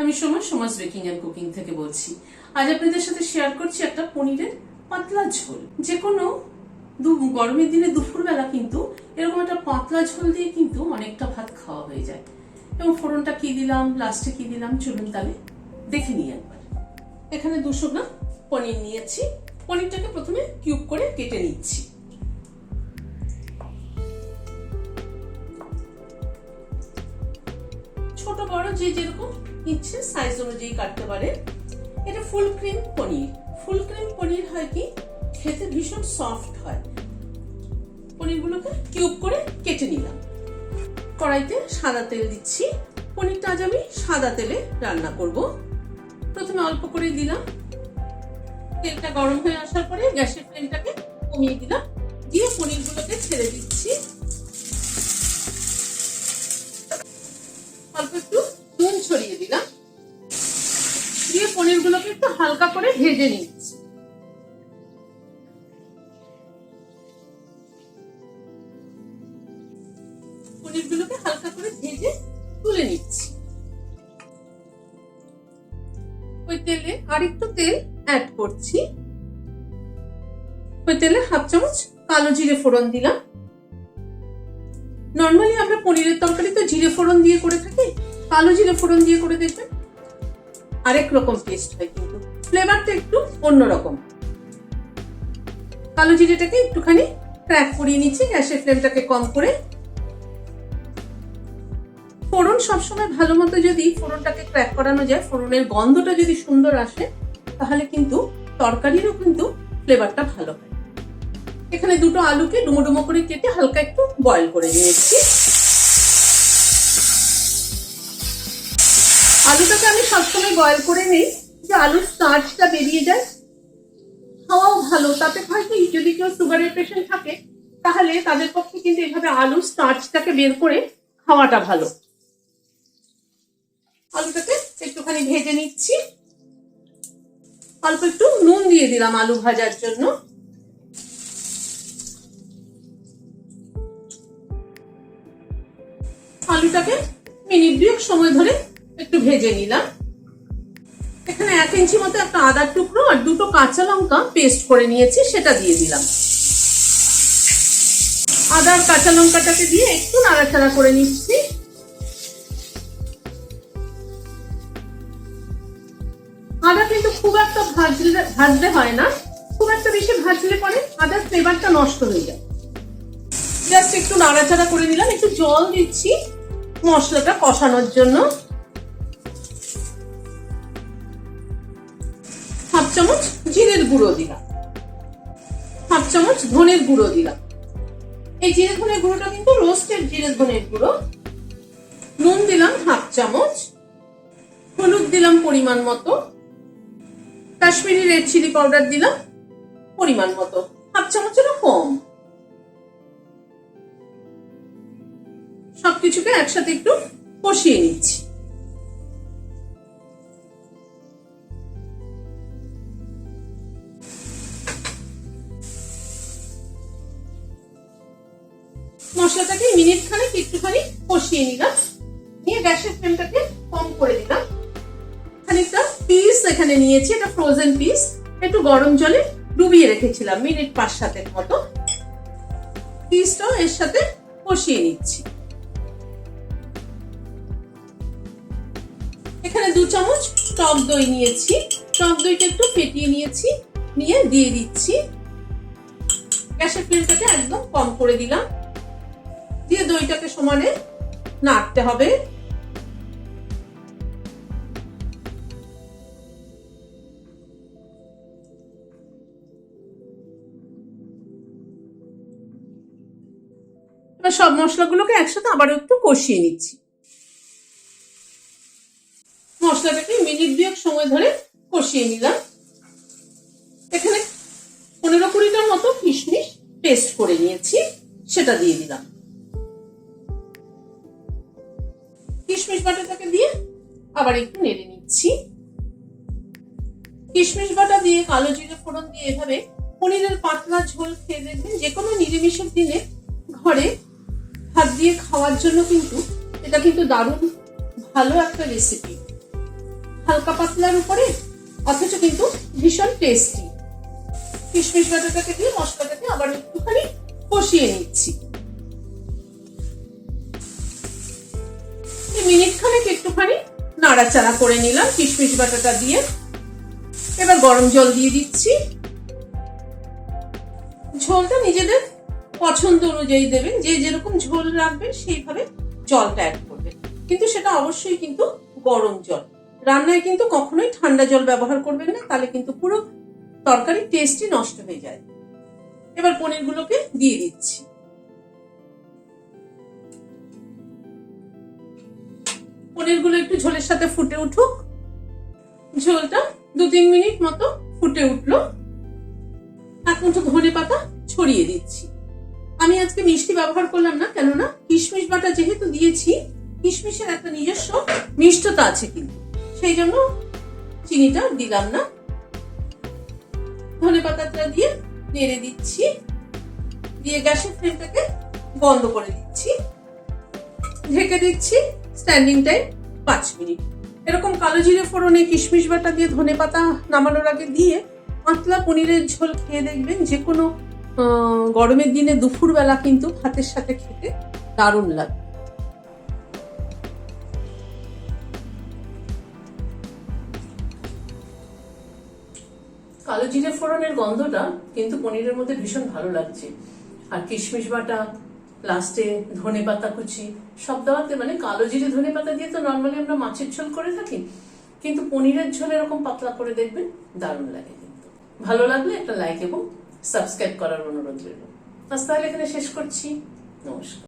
আমি Soma's baking and cooking থেকে বলছি। আজ আপনাদের সাথে শেয়ার করছি একটা পনিরের পাতলা ঝোল। যে কোনো গরমের দিনে দুপুরবেলা কিন্তু এরকম একটা পাতলা ঝোল দিয়ে কিন্তু অনেকটা ভাত খাওয়া হয়ে যায়। এবং ফোড়নটা কি দিলাম, লাস্টে কি দিলাম, চলুন তাহলে দেখে নিই একবার। এখানে 200 গ্রাম পনির নিয়েছি। পনিরটাকে প্রথমে কিউব করে কেটে নিচ্ছি। ছোট বড় যে যেরকম ইচ্ছে সাইজ অনুযায়ী কাটতে পারে। এটা ফুল ক্রিম পনির। ফুল ক্রিম পনির হয় কি খেতে ভীষণ সফট হয়। পনিরগুলোকে কিউব করে কেটে নিলাম। কড়াইতে সাদা তেল দিচ্ছি। পনিরটা আজ আমি সাদা তেলে রান্না করব। প্রথমে অল্প করে দিলাম। তেলটা গরম হয়ে আসার পরে গ্যাসের ফ্লেমটাকে কমিয়ে দিলাম, দিয়ে পনিরগুলোকে ছেড়ে দিচ্ছি। অল্প একটু নুন ছড়িয়ে দিলাম, দিয়ে পনিরগুলোকে একটু হালকা করে ভেজে নিচ্ছি। পনিরগুলোকে হালকা করে ভেজে তুলে নিচ্ছি। ওই তেলে আরেকটু তেল অ্যাড করছি। ওই তেলে হাফ চামচ কালো জিরে ফোড়ন দিলাম। নর্মালি আমরা পনিরের তরকারি তো জিরে ফোড়ন দিয়ে করে থাকি, কালো জিরে ফোড়ন দিয়ে করে দেখবেন আরেক রকম টেস্ট হয়, কিন্তু ফ্লেভারটা একটু অন্যরকম। কালো জিরেটাকে একটুখানি ক্র্যাক করিয়ে নিচ্ছি গ্যাসের ফ্লেমটাকে কম করে। ফোড়ন সবসময় ভালো মতো যদি ফোড়নটাকে ক্র্যাক করানো যায়, ফোড়নের গন্ধটা যদি সুন্দর আসে, তাহলে কিন্তু তরকারিরও কিন্তু ফ্লেভারটা ভালো হয়। এখানে দুটো আলুকে ডুমো ডুমো করে কেটে হালকা একটু বয়েল করে নিয়েছি। আলুটাকে আমি সবসময় বয়েল করে নিই, যে আলুর স্টার্চটা বেরিয়ে যায়। খাওয়াও ভালো, তাতে হয় কি যদি কেউ সুগারের পেশেন্ট থাকে তাহলে তাদের পক্ষে কিন্তু এইভাবে আলুর স্টার্চটাকে বের করে খাওয়াটা ভালো। আলুটাকে একটুখানি ভেজে নিচ্ছি। অল্প একটু নুন দিয়ে দিলাম আলু ভাজার জন্য। আলুটাকে মিনিট 2 সময় ধরে একটু ভেজে নিলাম। এখানে 1 ইঞ্চি মতো একটা আদার টুকরো আর 2টো কাঁচা লঙ্কা পেস্ট করে নিয়েছি, সেটা দিয়ে দিলাম। আদা আর কাঁচা লঙ্কাটাকে দিয়ে একটু নাড়াচাড়া করে নিচ্ছি। আদা কিন্তু খুব একটা ভাজতে হয় না, খুব একটা বেশি ভাজলে পরে আদার ফ্লেভারটা নষ্ট হয়ে যায়। জাস্ট একটু নাড়াচাড়া করে নিলাম। একটু জল দিচ্ছি মশলাটা কষানোর জন্য। হাফ চামচ জিরের গুঁড়ো দিলাম, হাফ চামচ ধনের গুঁড়ো দিলাম। এই জিরে ধনের গুঁড়োটা কিন্তু রোস্টেড জিরে ধনের গুঁড়ো। নুন দিলাম হাফ চামচ, হলুদ দিলাম পরিমাণ মতো, কাশ্মীরি রেড চিলি পাউডার দিলাম পরিমাণ মতো, হাফ চামচেরও কম। সবকিছুকে একসাথে একটু কষিয়ে নিচ্ছি। মশলাটাকে মিনিট খানেক একটুখানি কষিয়ে নিলাম, নিয়ে গ্যাসের ফ্লেমটাকে কম করে দিলাম। খানিকটা পিস এখানে নিয়েছি, এটা ফ্রোজেন পিস, একটু গরম জলে ডুবিয়ে রেখেছিলাম মিনিট 5-7 মতো। পিসটাও এর সাথে কষিয়ে নিচ্ছি। এখানে 2 চামচ টক দই নিয়েছি, টক দইটা একটু ফেটিয়ে নিয়েছি, নিয়ে দিয়ে দিচ্ছি। গ্যাসের ফ্লেমটাকে একদম কম করে দিলাম, দিয়ে দইটাকে সমানে নাড়তে হবে। এবার সব মশলাগুলোকে একসাথে আবার একটু কষিয়ে নিচ্ছি। মশলাটাকে মিনিট 2 সময় ধরে কষিয়ে নিলাম। এখানে 15-20টার মতো কিশমিশ পেস্ট করে নিয়েছি, সেটা দিয়ে দিলাম। কিশমিশ বাটাটাকে দিয়ে আবার একটু নেড়ে নিচ্ছি। কিশমিশ বাটা দিয়ে কালো জিরে ফোড়ন দিয়ে এভাবে পনিরের পাতলা ঝোল খেয়ে দেখবেন যে কোনো নিরামিষের দিনে ঘরে ভাত দিয়ে খাওয়ার জন্য কিন্তু এটা কিন্তু দারুণ ভালো একটা রেসিপি। হালকা পাতলার উপরে, অথচ কিন্তু ভীষণ টেস্টি। কিশমিশ বাটাটাকে দিয়ে মশলাটাকে আবার একটুখানি কষিয়ে নিচ্ছি। মিনিট খানেক একটুখানি নাড়াচাড়া করে নিলাম কিশমিশ বাটাটা দিয়ে। এবার গরম জল দিয়ে দিচ্ছি। ঝোলটা নিজেদের পছন্দ অনুযায়ী দেবেন, যে যেরকম ঝোল রাখবেন সেইভাবে জলটা অ্যাড করবেন, কিন্তু সেটা অবশ্যই কিন্তু গরম জল। রান্নায় কিন্তু কখনোই ঠান্ডা জল ব্যবহার করবেন না, তাহলে কিন্তু পুরো তরকারি টেস্টই নষ্ট হয়ে যায়। এবার পনিরগুলোকে দিয়ে দিচ্ছি। পনিরগুলো একটু ঝোলের সাথে ফুটে উঠুক। ঝোলটা 2-3 মিনিট মতো ফুটে উঠলো। এখন তো ধনে পাতা ছড়িয়ে দিচ্ছি। আমি আজকে মিষ্টি ব্যবহার করলাম না, কেননা কিশমিশ বাটা যেহেতু দিয়েছি, কিশমিশের একটা নিজস্ব মিষ্টতা আছে, কিন্তু সেই জন্য চিনিটা দিলাম না। ধনে পাতাটা দিয়ে নেড়ে দিচ্ছি, দিয়ে গ্যাসের ফ্লেমটাকে বন্ধ করে দিচ্ছি, ঢেকে দিচ্ছি স্ট্যান্ডিং টাইম 5 মিনিট। এরকম কালো জিরে ফোড়নে কিশমিশ বাটা দিয়ে ধনে পাতা নামানোর আগে দিয়ে পাতলা পনিরের ঝোল খেয়ে দেখবেন, যে কোনো গরমের দিনে দুপুরবেলা কিন্তু ভাতের সাথে খেতে দারুণ লাগে। কালো জিরে ফোড়নের গন্ধটা কিন্তু পনিরের মধ্যে ভীষণ ভালো লাগছে, আর কিশমিশ বাটা, লাস্টে ধনে পাতা কুচি সব দেওয়াতে, মানে কালো জিরে ধনে পাতা দিয়ে তো নর্মালি আমরা মাছের ঝোল করে থাকি, কিন্তু পনিরের ঝোল এরকম পাতলা করে দেখবেন, দারুণ লাগে। কিন্তু ভালো লাগলে একটা লাইক এবং সাবস্ক্রাইব করার অনুরোধ রইল। আজ তাহলে এখানে শেষ করছি। নমস্কার।